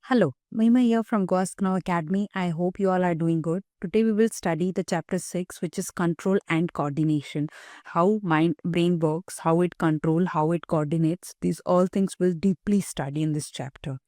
Hello, Mahima here from Go Ask Now Academy. I hope you all are doing good. Today we will study the chapter 6, which is control and coordination. How mind brain works, how it control, how it coordinates. These all things we'll deeply study in this chapter.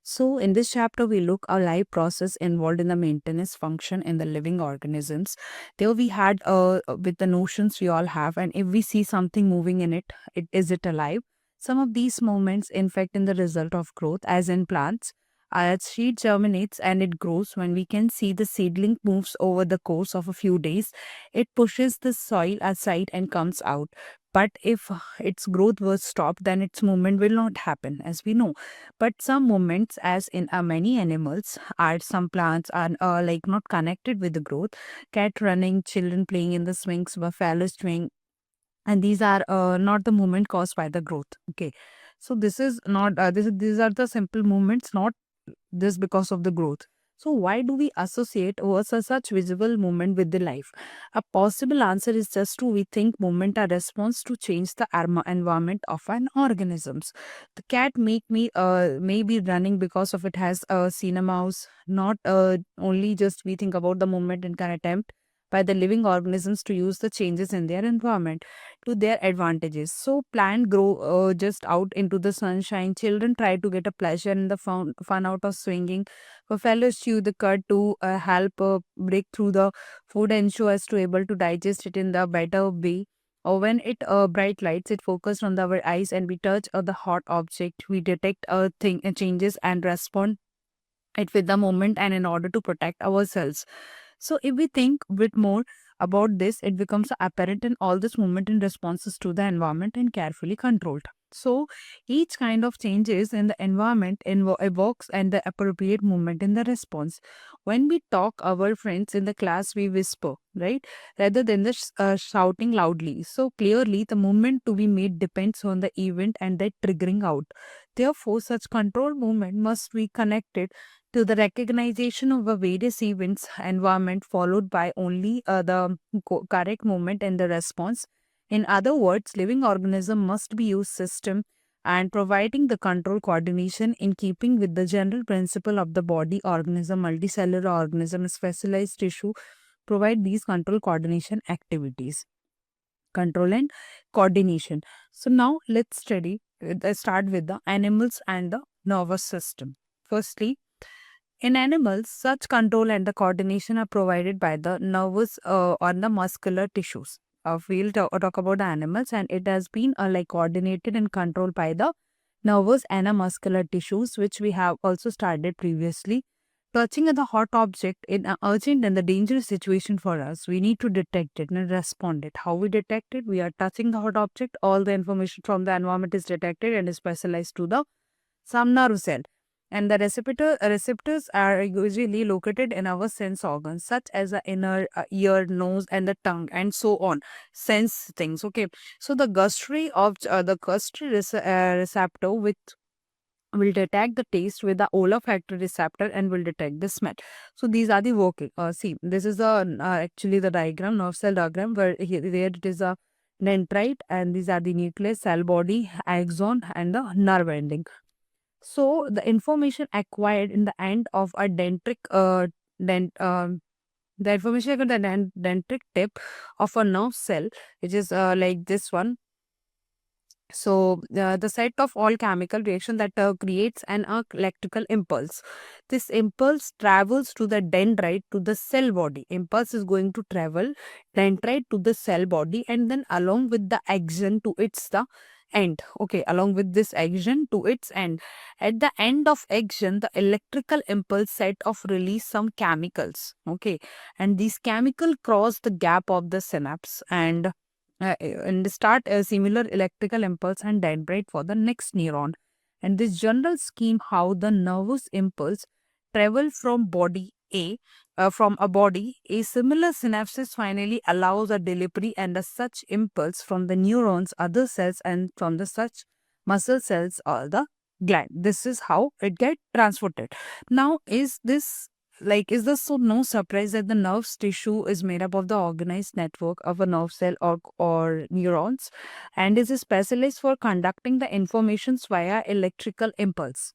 So in this chapter, we look a live process involved in the maintenance function in the living organisms. There we had with the notions we all have, and if we see something moving in it, is it alive? Some of these movements, in fact, in the result of growth, as in plants, as seed germinates and it grows, when we can see the seedling moves over the course of a few days, it pushes the soil aside and comes out. But if its growth was stopped, then its movement will not happen, as we know. But some movements, as in many animals, are some plants are like not connected with the growth. Cat running, children playing in the swings, buffalo swing, and these are not the movement caused by the growth. Okay, so this is not these are the simple movements, not this because of the growth. So why do we associate such visible movement with the life? A possible answer is just to we think movement a response to change the environment of an organisms. The cat may be running because of it has seen a mouse. Not only just we think about the movement and can attempt by the living organisms to use the changes in their environment to their advantages. So plant grow just out into the sunshine. Children try to get a pleasure in the fun out of swinging. Buffaloes chew the cud to help break through the food and show us to able to digest it in the better way. Or when it bright lights, it focused on our eyes and we touch the hot object. We detect thing changes and respond it with the moment and in order to protect ourselves. So if we think a bit more about this, it becomes apparent in all this movement in responses to the environment and carefully controlled. So each kind of changes in the environment evokes and the appropriate movement in the response. When we talk our friends in the class, we whisper, right, rather than the shouting loudly. So clearly, the movement to be made depends on the event and the triggering out. Therefore, such control movement must be connected to the recognition of a various events environment followed by only the correct movement and the response. In other words, living organism must be used system and providing the control coordination in keeping with the general principle of the body organism, multicellular organism, specialized tissue provide these control coordination activities. Control and coordination. So now let's start with the animals and the nervous system. Firstly, in animals, such control and the coordination are provided by the nervous or the muscular tissues. We'll talk about the animals, and it has been like coordinated and controlled by the nervous and the muscular tissues, which we have also studied previously. Touching the hot object in an urgent and the dangerous situation for us, we need to detect it and respond it. How we detect it? We are touching the hot object. All the information from the environment is detected and is specialized to the some nerve cell, and the receptors are usually located in our sense organs such as the inner ear, nose, and the tongue, and so on. Sense things. Okay, so the gustatory receptor with will detect the taste with the olfactory receptor and will detect the smell. So these are the working. See, this is actually the diagram, nerve cell diagram, where there it is a dendrite, and these are the nucleus, cell body, axon, and the nerve ending. So the information acquired in the end of a dent, the information at the dendritic tip of a nerve cell, which is like this one. So the set of all chemical reaction that creates an electrical impulse. This impulse travels to the dendrite to the cell body. Impulse is going to travel dendrite to the cell body and then along with the axon to its the end. Okay, along with this axon to its end. At the end of axon, the electrical impulse set of release some chemicals. Okay, and these chemical cross the gap of the synapse and start a similar electrical impulse and dendrite for the next neuron. And this general scheme how the nervous impulse travel from body A from a body, a similar synapses finally allows a delivery and a such impulse from the neurons, other cells, and from the such muscle cells or the gland. This is how it get transported. Now, is this so no surprise that the nerve tissue is made up of the organized network of a nerve cell or neurons and is specialized for conducting the informations via electrical impulse.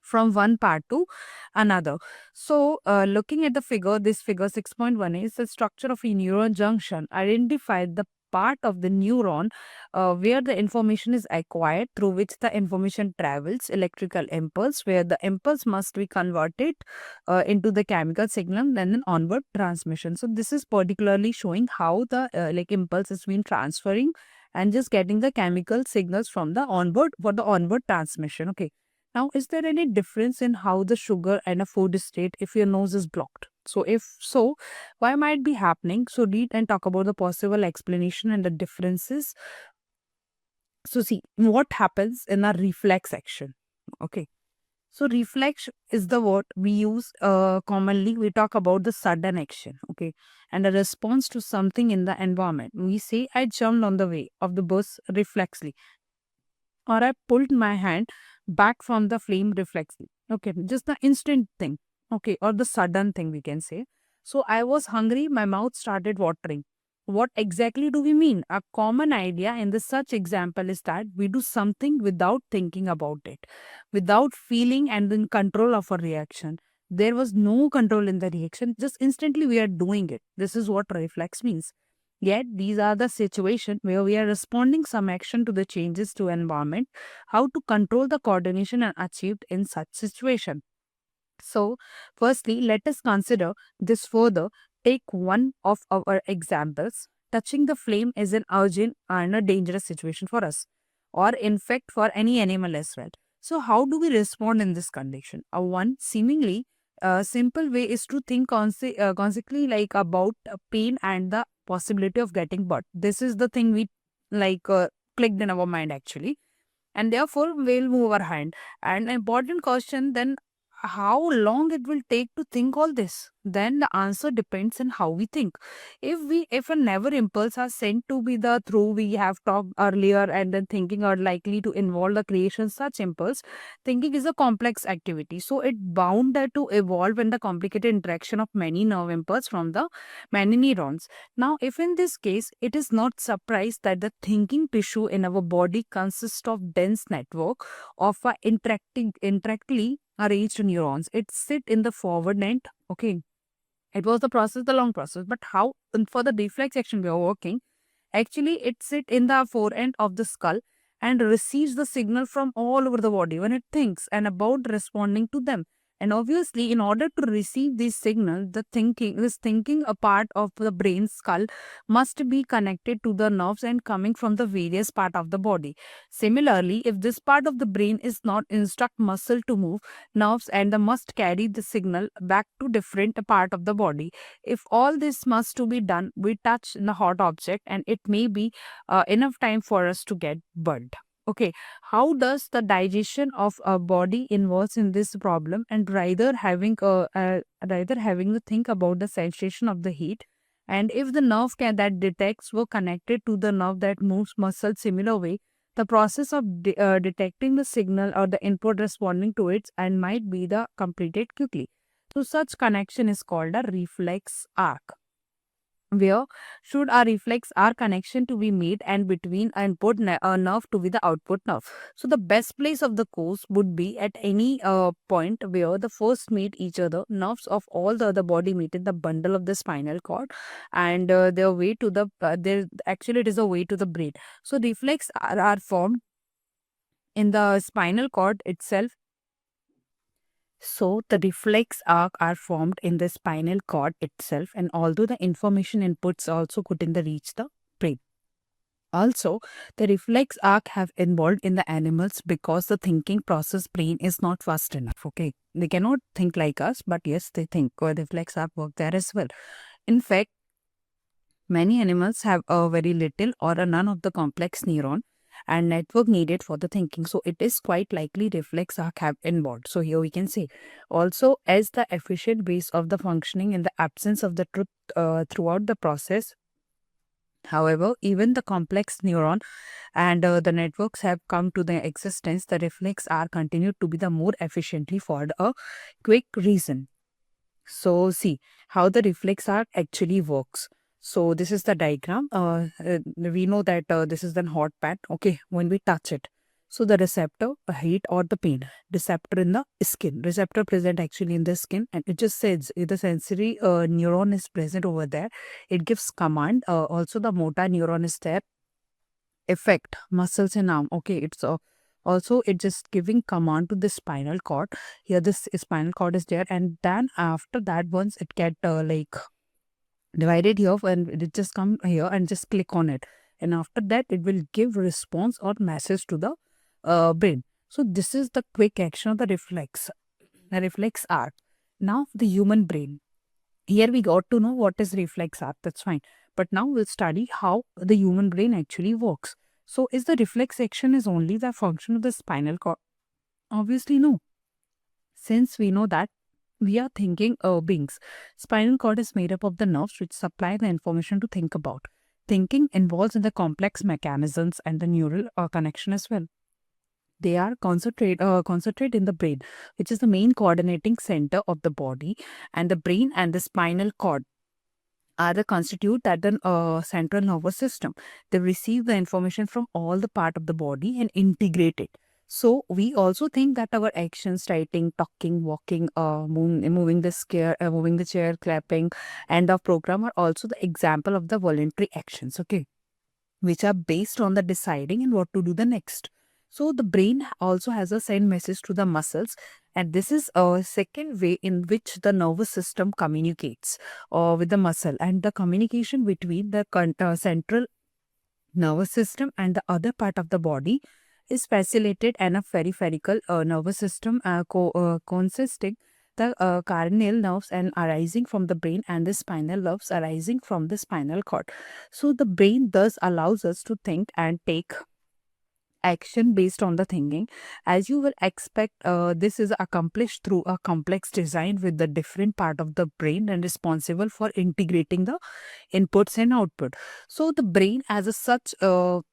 from one part to another. So, looking at the figure, this figure 6.1 is the structure of a neuron junction. Identify the part of the neuron where the information is acquired, through which the information travels, electrical impulse, where the impulse must be converted into the chemical signal and then onward transmission. So, this is particularly showing how the like impulse is being transferring and just getting the chemical signals from the onboard for the onward transmission. Okay. Now, is there any difference in how the sugar and a food is state if your nose is blocked? So, if so, why might be happening? So, read and talk about the possible explanation and the differences. So, see what happens in a reflex action. Okay. So, reflex is the word we use commonly. We talk about the sudden action, okay, and a response to something in the environment. We say, I jumped on the way of the bus reflexly, or I pulled my hand back from the flame reflexly. Okay, just the instant thing, okay, or the sudden thing we can say. So I was hungry, my mouth started watering. What exactly do we mean? A common idea in the such example is that we do something without thinking about it, without feeling and in control of a reaction. There was no control in the reaction, just instantly we are doing it. This is what reflex means. Yet, these are the situations where we are responding some action to the changes to environment, how to control the coordination and achieved in such situation. So, firstly, let us consider this further. Take one of our examples. Touching the flame is an urgent and a dangerous situation for us, or in fact for any animal as well. So, how do we respond in this condition? A one seemingly simple way is to think consequently like about pain and the possibility of getting burned. This is the thing we like clicked in our mind actually, and therefore we'll move our hand. And an important question then, how long it will take to think all this? Then the answer depends on how we think. If a never impulse are sent to be the through we have talked earlier, and then thinking are likely to involve the creation such impulse, thinking is a complex activity, so it bound to evolve in the complicated interaction of many nerve impulse from the many neurons. Now, if in this case, it is not surprised that the thinking tissue in our body consists of dense network of interactly arranged neurons. It sit in the forward end. Okay, it was the process, the long process. But how and for the reflex action we are working, actually it sit in the forend of the skull and receives the signal from all over the body when it thinks and about responding to them. And obviously, in order to receive this signal, this thinking a part of the brain skull must be connected to the nerves and coming from the various part of the body. Similarly, if this part of the brain is not instruct muscle to move, nerves and the must carry the signal back to different part of the body. If all this must to be done, we touch the hot object and it may be enough time for us to get burnt. Okay, how does the digestion of a body involves in this problem? And rather having to think about the sensation of the heat, and if the nerve that detects were connected to the nerve that moves muscle similar way, the process of detecting the signal or the input responding to it and might be the completed quickly. So such connection is called a reflex arc, where should our reflex our connection to be made and between an input nerve to be the output nerve. So the best place of the course would be at any point where the first meet each other. Nerves of all the other body meet in the bundle of the spinal cord, and their way to the there actually it is a way to the brain. So reflex are formed in the spinal cord itself. So the reflex arc are formed in the spinal cord itself, and although the information inputs also couldn't reach the brain. Also, the reflex arc have involved in the animals because the thinking process brain is not fast enough. Okay, they cannot think like us, but yes, they think. Reflex arc work there as well. In fact, many animals have a very little or a none of the complex neuron and network needed for the thinking. So it is quite likely reflex arc have involved. So here we can say also as the efficient base of the functioning in the absence of the truth throughout the process. However, even the complex neuron and the networks have come to the existence, the reflex are continued to be the more efficiently for a quick reason. So see how the reflex arc actually works. So this is the diagram. We know that this is the hot pad. Okay, when we touch it. So the receptor, a heat or the pain, receptor in the skin, receptor present actually in the skin, and it just says if the sensory neuron is present over there, it gives command. Also the motor neuron is there, affect muscles and arm. Okay, it's also it just giving command to the spinal cord. Here this spinal cord is there, and then after that once it get like divided here, and it just come here and just click on it, and after that it will give response or message to the brain. So this is the quick action of the reflex arc. Now the human brain, here we got to know what is reflex arc, that's fine, but now we'll study how the human brain actually works. So is the reflex action is only the function of the spinal cord? Obviously no, since we know that we are thinking beings. Spinal cord is made up of the nerves which supply the information to think about. Thinking involves in the complex mechanisms and the neural connection as well. They are concentrate in the brain, which is the main coordinating center of the body, and the brain and the spinal cord are the constitute that the central nervous system. They receive the information from all the part of the body and integrate it. So we also think that our actions, writing, talking, walking, moving moving the chair, clapping, and the program are also the example of the voluntary actions. Okay, which are based on the deciding and what to do the next. So the brain also has a send message to the muscles, and this is a second way in which the nervous system communicates with the muscle, and the communication between the central nervous system and the other part of the body is facilitated and a peripheral nervous system consisting the cranial nerves and arising from the brain and the spinal nerves arising from the spinal cord. So the brain thus allows us to think and take action based on the thinking. As you will expect, this is accomplished through a complex design with the different part of the brain and responsible for integrating the inputs and output. So the brain as a such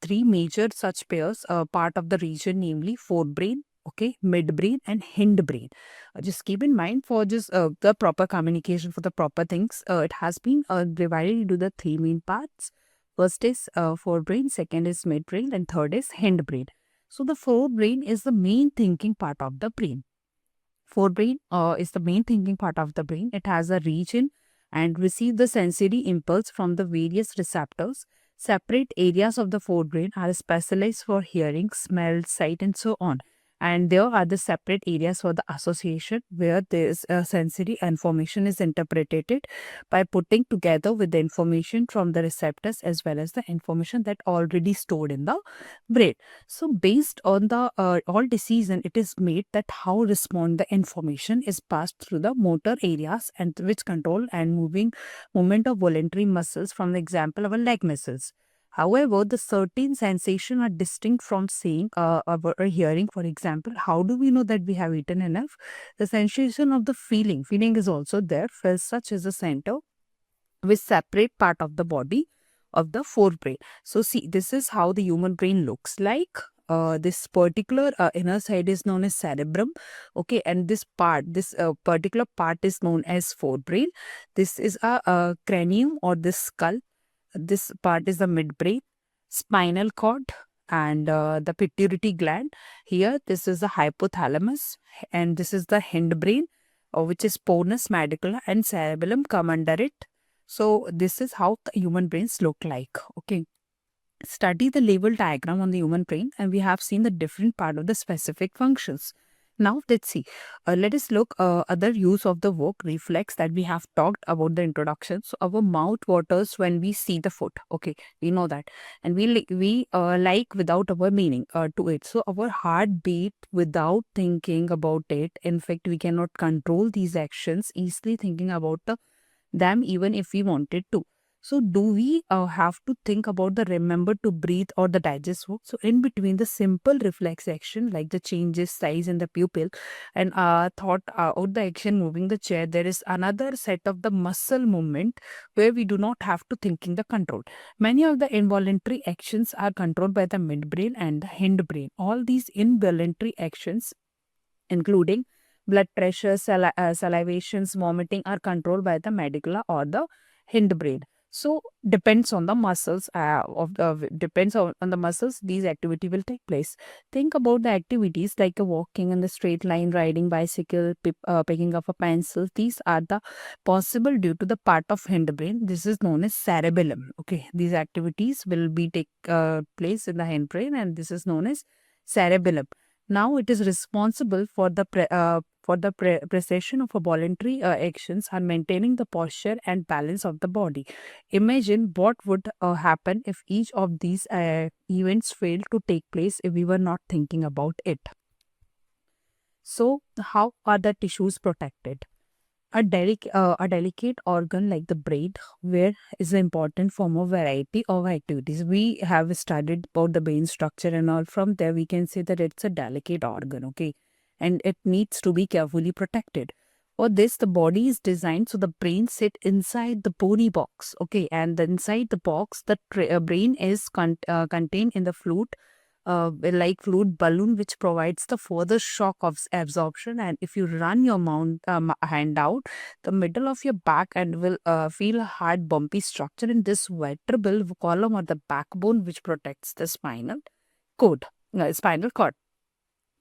three major such pairs part of the region, namely forebrain, okay, midbrain and hindbrain. Just keep in mind for just the proper communication for the proper things, it has been divided into the three main parts. First is forebrain, second is midbrain, and third is hindbrain. So the forebrain is the main thinking part of the brain. Forebrain is the main thinking part of the brain. It has a region and receive the sensory impulse from the various receptors. Separate areas of the forebrain are specialized for hearing, smell, sight, and so on. And there are the separate areas for the association where this sensory information is interpreted by putting together with the information from the receptors as well as the information that already stored in the brain. So based on the all decision, it is made that how respond the information is passed through the motor areas and which control and movement of voluntary muscles, from the example of a leg muscles. However, the certain sensation are distinct from seeing or hearing. For example, how do we know that we have eaten enough? The sensation of the feeling. Feeling is also there. Felt such as a center with separate part of the body of the forebrain. So see, this is how the human brain looks like. This particular inner side is known as cerebrum, okay, and this particular part is known as forebrain. This is a cranium or this skull. This part is the midbrain, spinal cord, and the pituitary gland. Here, this is the hypothalamus, and this is the hindbrain, which is ponus, medulla, and cerebellum come under it. So this is how the human brains look like. Okay. Study the label diagram on the human brain, and we have seen the different part of the specific functions. Now let's see. Let us look other use of the work reflex that we have talked about the introduction. So our mouth waters when we see the food. Okay, we know that, and we like without our meaning to it. So our heart beat without thinking about it. In fact, we cannot control these actions easily thinking about them even if we wanted to. So do we have to think about the remember to breathe or the digest work? So in between the simple reflex action like the changes size in the pupil and thought out the action moving the chair, there is another set of the muscle movement where we do not have to thinking the control. Many of the involuntary actions are controlled by the midbrain and the hindbrain. All these involuntary actions including blood pressure, salivations, vomiting are controlled by the medulla or the hindbrain. So depends on the muscles depends on the muscles these activity will take place. Think about the activities like walking in the straight line, riding bicycle, picking up a pencil. These are the possible due to the part of hindbrain. This is known as cerebellum. Okay, these activities will be take place in the hindbrain, and this is known as cerebellum. Now it is responsible for the precision of a voluntary actions and maintaining the posture and balance of the body. Imagine what would happen if each of these events failed to take place if we were not thinking about it. So, how are the tissues protected? A delicate organ like the brain, where is an important form of variety of activities. We have studied about the brain structure and all. From there, we can say that it's a delicate organ, okay, and it needs to be carefully protected. For this, the body is designed so the brain sit inside the bony box, okay, and inside the box, the brain is contained in the fluid like fluid balloon, which provides the further shock of absorption. And if you run your hand out, the middle of your back and will feel a hard bumpy structure in this vertebral column or the backbone, which protects the spinal cord.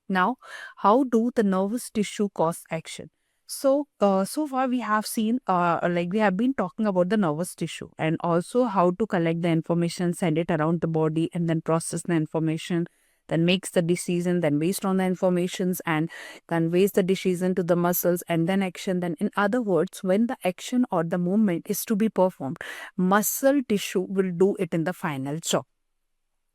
Now, how do the nervous tissue cause action? So far we have seen, like we have been talking about the nervous tissue and also how to collect the information, send it around the body, and then process the information, then makes the decision, then based on the informations and conveys the decision to the muscles and then action. Then, in other words, when the action or the movement is to be performed, muscle tissue will do it in the final job.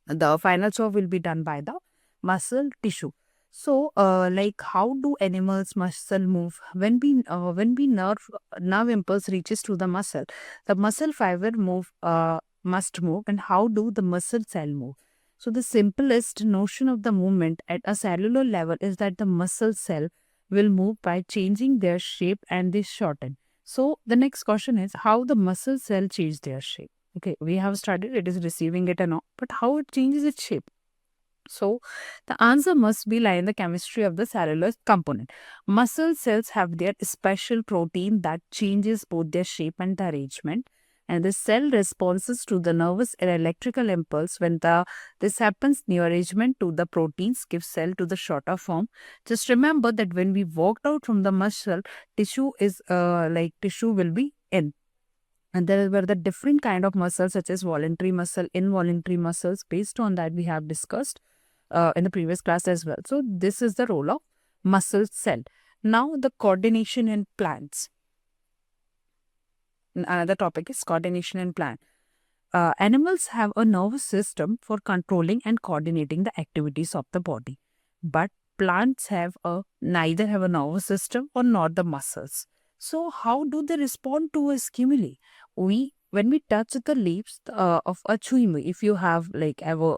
The final job will be done by the muscle tissue. So, like how do animals muscle move? When we nerve impulse reaches to the muscle fiber must move. And how do the muscle cell move? So, the simplest notion of the movement at a cellular level is that the muscle cell will move by changing their shape and they shorten. So, the next question is how the muscle cell change their shape. Okay, we have studied it is receiving it and all, but how it changes its shape? So, the answer must be lie in the chemistry of the cellular component. Muscle cells have their special protein that changes both their shape and the arrangement. And the cell responses to the nervous and electrical impulse when this happens, new arrangement to the proteins gives cell to the shorter form. Just remember that when we walked out from the muscle, tissue will be in. And there were the different kind of muscles such as voluntary muscle, involuntary muscles. Based on that, we have discussed in the previous class as well. So this is the role of muscle cell. Now the coordination in plants. Another topic is coordination in plant. Animals have a nervous system for controlling and coordinating the activities of the body. But plants neither have a nervous system or nor the muscles. So how do they respond to a stimuli? When we touch the leaves of a chewimi, if you have like ever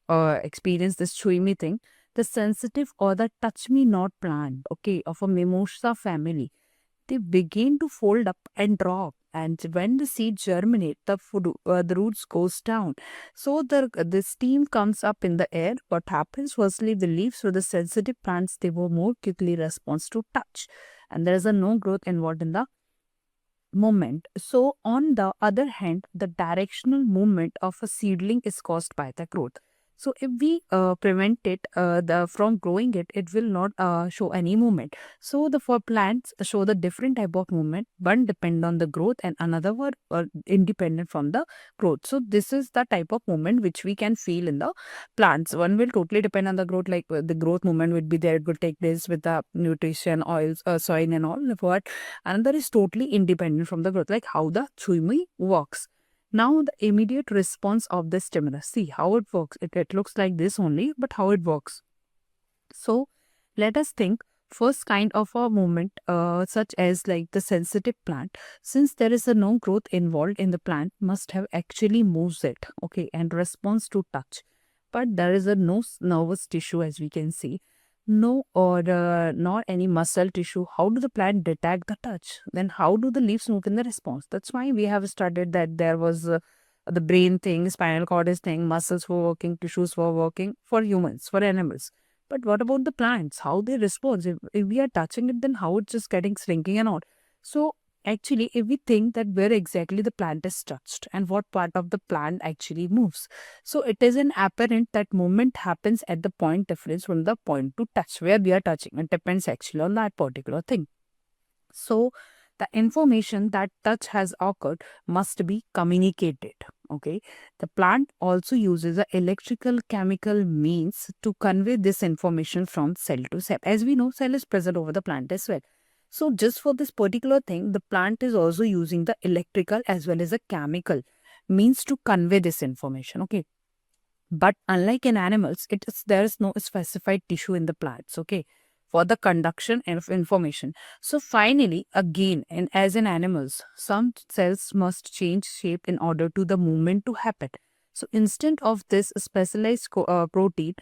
experienced this chewimi thing, the sensitive or the touch me not plant, okay, of a mimosa family, they begin to fold up and drop. And when the seed germinate, the roots goes down. So the steam comes up in the air. What happens? Firstly, the leaves for the sensitive plants, they will more quickly respond to touch. And there is a no growth involved in the movement. So on the other hand, the directional movement of a seedling is caused by the growth. So if we prevent it from growing it will not show any movement. So the for plants show the different type of movement. One depend on the growth and another one independent from the growth. So this is the type of movement which we can feel in the plants. One will totally depend on the growth, like the growth movement would be there. It will take place with the nutrition, oils, soil and all. But another is totally independent from the growth, like how the chumi works. Now, the immediate response of the stimulus. See how it works. It looks like this only, but how it works. So, let us think first kind of a movement such as like the sensitive plant. Since there is a no growth involved in the plant, must have actually moves it, okay, and responds to touch. But there is a no nervous tissue as we can see. No or not any muscle tissue. How do the plant detect the touch? Then how do the leaves move in the response? That's why we have studied that there was the brain thing, spinal cord is thing, muscles were working, tissues were working for humans, for animals. But what about the plants? How they respond? If we are touching it, then how it's just getting shrinking and all. So actually, if we think that where exactly the plant is touched and what part of the plant actually moves. So it is an apparent that movement happens at the point difference from the point to touch, where we are touching. It depends actually on that particular thing. So the information that touch has occurred must be communicated. Okay. The plant also uses a electrical chemical means to convey this information from cell to cell. As we know, cell is present over the plant as well. So just for this particular thing, the plant is also using the electrical as well as a chemical means to convey this information. Okay. But unlike in animals, there is no specified tissue in the plants, okay, for the conduction of information. So finally, again, and as in animals, some cells must change shape in order to the movement to happen. So instead of this specialized protein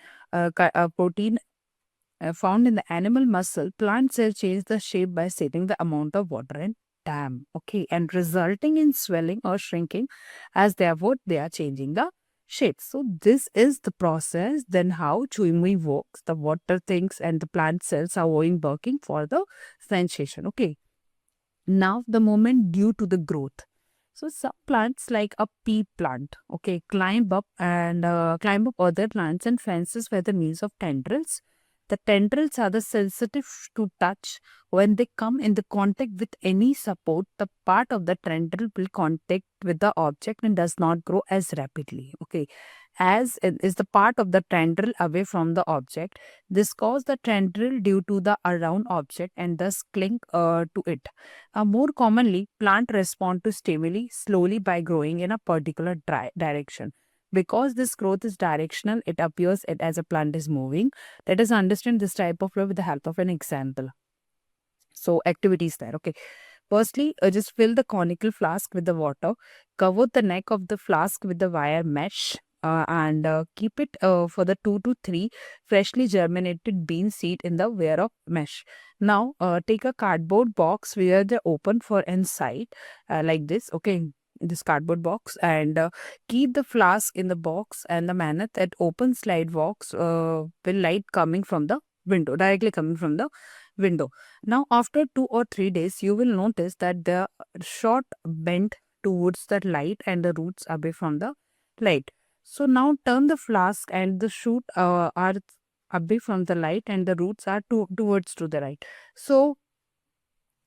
found in the animal muscle, plant cells change the shape by saving the amount of water and time, okay, and resulting in swelling or shrinking as they are changing the shape. So this is the process. Then how Chui works, the water things and the plant cells are working for the sensation, okay. Now the movement due to the growth. So some plants like a pea plant, okay, climb up other plants and fences by the means of tendrils. The tendrils are the sensitive to touch. When they come in the contact with any support, the part of the tendril will contact with the object and does not grow as rapidly. Okay, as it is the part of the tendril away from the object. This causes the tendril due to the around object and thus cling to it. More commonly, plant respond to stimuli slowly by growing in a particular direction. Because this growth is directional, it appears as a plant is moving. Let us understand this type of flow with the help of an example. So activities there. Okay. Firstly, just fill the conical flask with the water. Cover the neck of the flask with the wire mesh. And keep it for the 2 to 3 freshly germinated bean seed in the wire of mesh. Now, take a cardboard box where they open for inside like this. Okay, this cardboard box, and keep the flask in the box and the manner that open slide box will light coming from the window, directly coming from the window. Now, after 2 or 3 days, you will notice that the short bend towards the light and the roots away from the light. So now turn the flask and the shoot are away from the light and the roots are towards to the right. So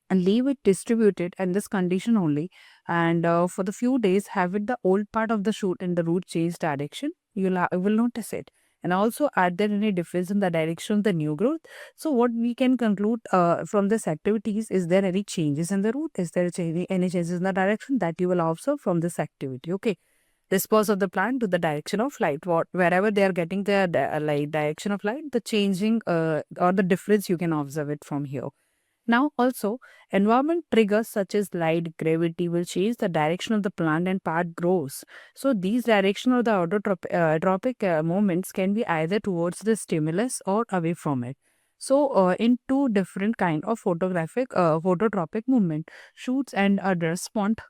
and leave it distributed in this condition only, and for the few days have it the old part of the shoot and the root change direction. You will notice it. And also, are there any difference in the direction of the new growth? So what we can conclude from this activities, is there any changes in the root? Is there any changes in the direction that you will observe from this activity? Okay, response of the plant to the direction of light, wherever they are getting their direction of light, the changing or the difference you can observe it from here. Now also, environment triggers such as light, gravity will change the direction of the plant and part grows. So these direction of the autotropic movements can be either towards the stimulus or away from it. So in two different kind of phototropic movement, shoots and respond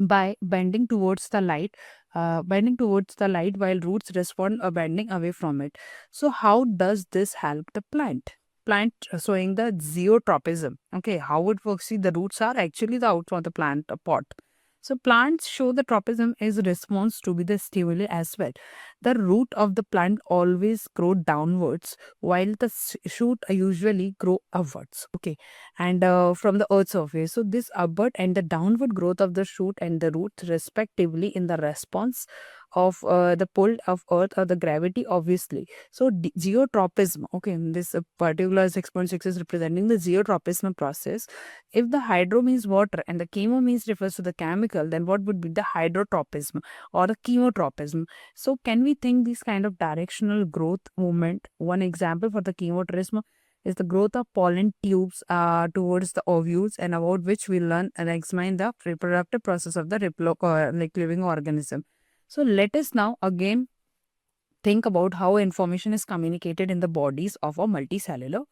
by bending towards the light, while roots respond bending away from it. So how does this help the plant showing the zeotropism? Okay, how it works? See, the roots are actually the out of the plant pot. So plants show the tropism is response to be the stimuli as well. The root of the plant always grow downwards, while the shoot usually grow upwards. Okay, and from the earth's surface. So this upward and the downward growth of the shoot and the root respectively in the response of the pull of earth or the gravity, obviously. So geotropism, okay, this particular 6.6 is representing the geotropism process. If the hydro means water and the chemo means refers to the chemical, then what would be the hydrotropism or the chemotropism? So can we think this kind of directional growth movement? One example for the chemotropism is the growth of pollen tubes towards the ovules, and about which we learn and examine the reproductive process of the living organism. So let us now again think about how information is communicated in the bodies of a multicellular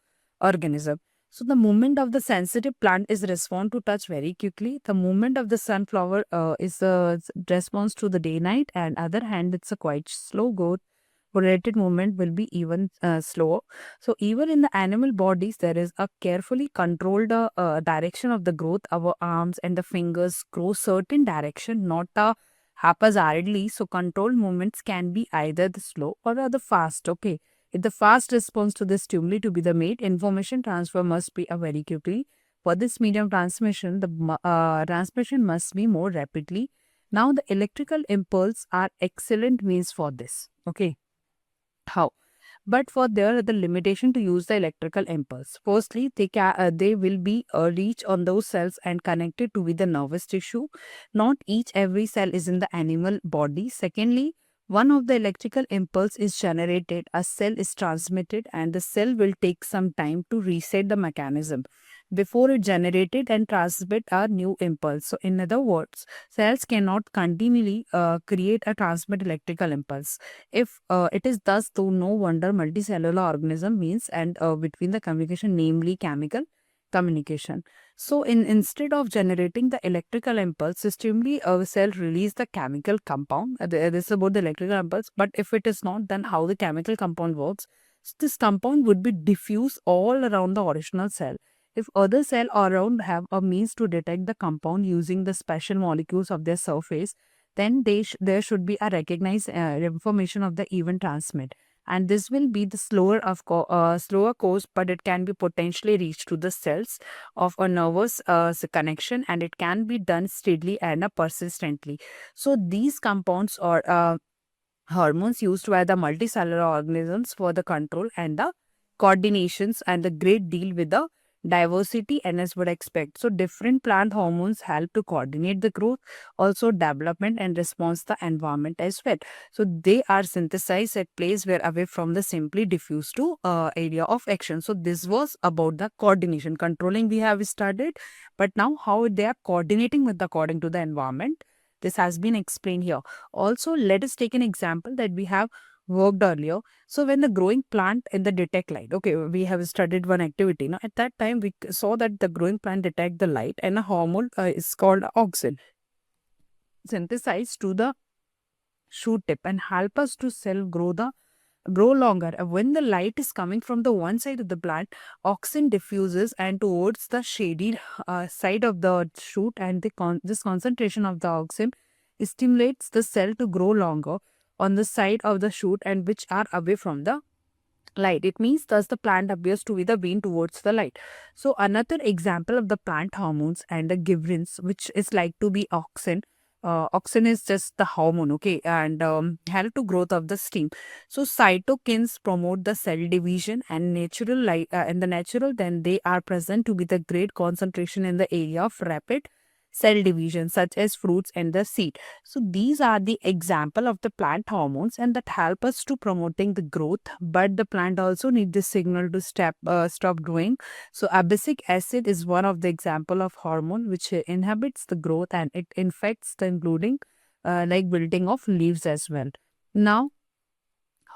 organism. So the movement of the sensitive plant is respond to touch very quickly. The movement of the sunflower is a response to the day night, and other hand it's a quite slow growth, related movement will be even slower. So even in the animal bodies, there is a carefully controlled direction of the growth. Our arms and the fingers grow certain direction, not haphazardly. So controlled movements can be either the slow or the fast. Okay. If the fast response to the stimuli to be the made, information transfer must be a very quickly. For this medium transmission, the transmission must be more rapidly. Now, the electrical impulse are excellent means for this. Okay. How? But for there the limitation to use the electrical impulse. Firstly, they will be reach on those cells and connected to with the nervous tissue. Not each every cell is in the animal body. Secondly, one of the electrical impulse is generated, a cell is transmitted, and the cell will take some time to reset the mechanism before it generated and transmit a new impulse. So, in other words, cells cannot continually create a transmit electrical impulse. If it is thus, though, no wonder multicellular organism means and between the communication, namely chemical communication. So, instead of generating the electrical impulse, systemically a cell release the chemical compound. This is about the electrical impulse. But if it is not, then how the chemical compound works? So this compound would be diffused all around the original cell. If other cell around have a means to detect the compound using the special molecules of their surface, then there should be a recognized information of the event transmit, and this will be the slower course, but it can be potentially reached to the cells of a nervous connection, and it can be done steadily and persistently. So these compounds are hormones used by the multicellular organisms for the control and the coordinations and the great deal with the diversity as would expect. So different plant hormones help to coordinate the growth, also development and response to the environment as well. So they are synthesized at place where away from the simply diffuse to area of action. So this was about the coordination. Controlling we have started, but now how they are coordinating with according to the environment. This has been explained here. Also, let us take an example that we have worked earlier. So, when the growing plant in the detect light, okay, we have studied one activity. Now, at that time, we saw that the growing plant detect the light and a hormone is called auxin, synthesized to the shoot tip and help us to cell grow longer. When the light is coming from the one side of the plant, auxin diffuses and towards the shaded side of the shoot, and this concentration of the auxin stimulates the cell to grow longer on the side of the shoot and which are away from the light. It means thus the plant appears to be the vein towards the light. So another example of the plant hormones and the gibberins, which is like to be auxin. Auxin is just the hormone, okay, and help to growth of the stem. So cytokines promote the cell division and natural light in the natural. Then they are present to be the great concentration in the area of rapid cell division, such as fruits and the seed. So these are the example of the plant hormones and that help us to promoting the growth. But the plant also need the signal to stop growing. So abscisic acid is one of the example of hormone which inhibits the growth and it infects the including like wilting of leaves as well. Now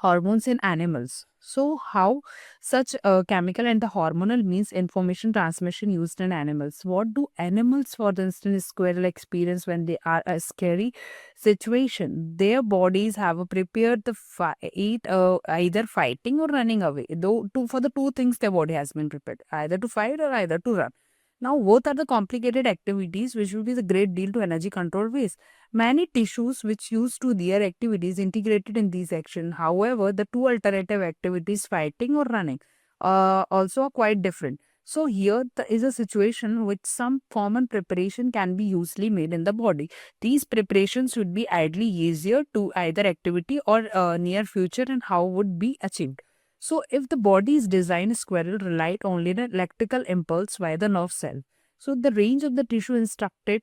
hormones in animals. So, how such chemical and the hormonal means information transmission used in animals? What do animals, for instance, squirrel experience when they are a scary situation? Their bodies have prepared the fight, either fighting or running away. Though for the two things, their body has been prepared either to fight or either to run. Now, both are the complicated activities which will be the great deal to energy control ways. Many tissues which used to their activities integrated in these actions. However, the two alternative activities, fighting or running, also are quite different. So here there is a situation which some common preparation can be usually made in the body. These preparations would be ideally easier to either activity or near future and how would be achieved. So if the body is designed, squirrel relied only on electrical impulse via the nerve cell. So the range of the tissue instructed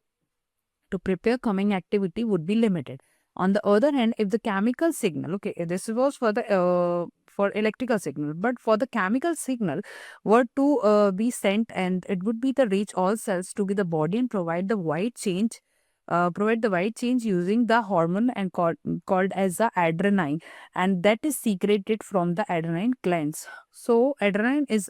to prepare coming activity would be limited. On the other hand, if the chemical signal, okay, this was for the for electrical signal, but for the chemical signal were to be sent, and it would be the reach all cells to be the body and provide the white change using the hormone and called as the adrenaline, and that is secreted from the adrenaline glands. So adrenaline is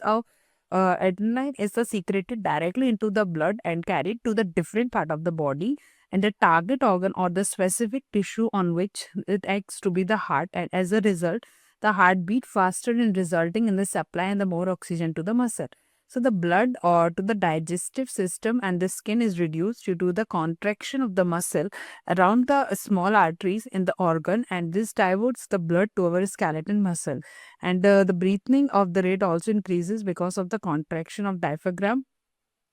secreted directly into the blood and carried to the different part of the body and the target organ or the specific tissue on which it acts to be the heart, and as a result the heart beat faster and resulting in the supply and the more oxygen to the muscle. So the blood or to the digestive system and the skin is reduced due to the contraction of the muscle around the small arteries in the organ, and this diverts the blood to our skeleton muscle. And the breathing of the rate also increases because of the contraction of diaphragm,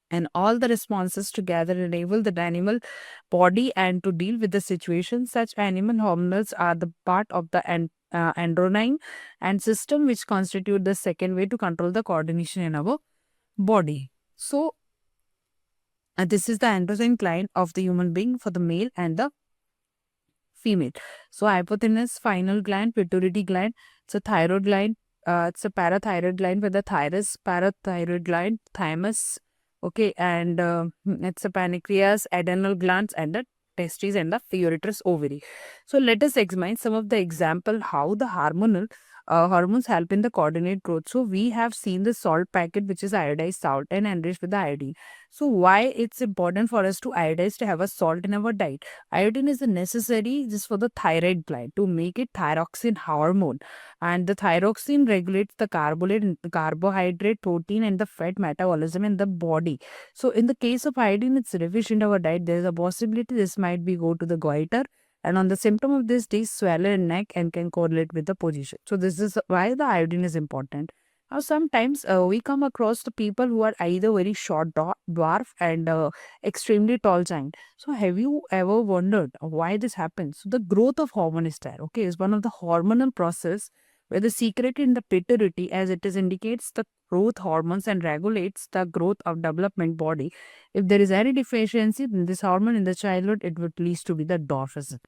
and all the responses together enable the animal body and to deal with the situation. Such animal hormones are the part of the endocrine and system which constitute the second way to control the coordination in our body. So this is the endocrine gland of the human being for the male and the female. So hypothalamus, final gland, pituitary gland, it's a thyroid gland, it's a parathyroid gland with the thymus, parathyroid gland, thymus, okay, and it's a pancreas, adrenal glands, and the testes and the uterus ovary. So let us examine some of the example how the hormones help in the coordinate growth. So we have seen the salt packet, which is iodized salt and enriched with the iodine. So why it's important for us to iodize to have a salt in our diet? Iodine is necessary just for the thyroid gland to make it thyroxine hormone, and the thyroxine regulates the carbohydrate, protein, and the fat metabolism in the body. So in the case of iodine, it's deficient in our diet. There is a possibility this might be go to the goiter, and on the symptom of this, they swell in neck and can correlate with the position. So this is why the iodine is important. Now, sometimes we come across the people who are either very short dwarf and extremely tall giant. So have you ever wondered why this happens? So the growth of hormone is there, okay, is one of the hormonal process where the secret in the pituitary, as it is indicates the growth hormones and regulates the growth of development body. If there is any deficiency in this hormone in the childhood, it would lead to be the dwarfism.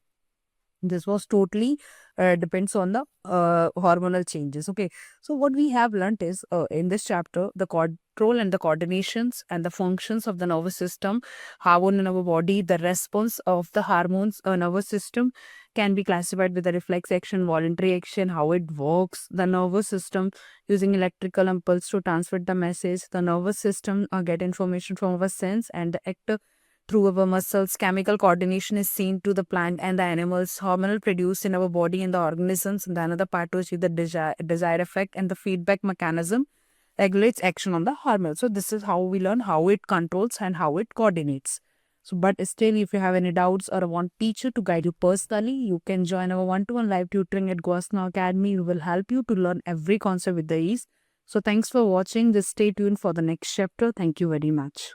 This was totally depends on the hormonal changes. Okay, so what we have learned is in this chapter the control and the coordinations and the functions of the nervous system, hormone in our body, the response of the hormones nervous system can be classified with the reflex action, voluntary action, how it works, the nervous system using electrical impulse to transmit the message, the nervous system get information from our sense and the actor through our muscles. Chemical coordination is seen to the plant and the animals, hormonal produced in our body and the organisms, and the another part to achieve the desired effect, and the feedback mechanism regulates action on the hormone. So this is how we learn how it controls and how it coordinates. So, but still, if you have any doubts or want teacher to guide you personally, you can join our one-to-one live tutoring at Guasna Academy. We will help you to learn every concept with the ease. So thanks for watching this. Stay tuned for the next chapter. Thank you very much.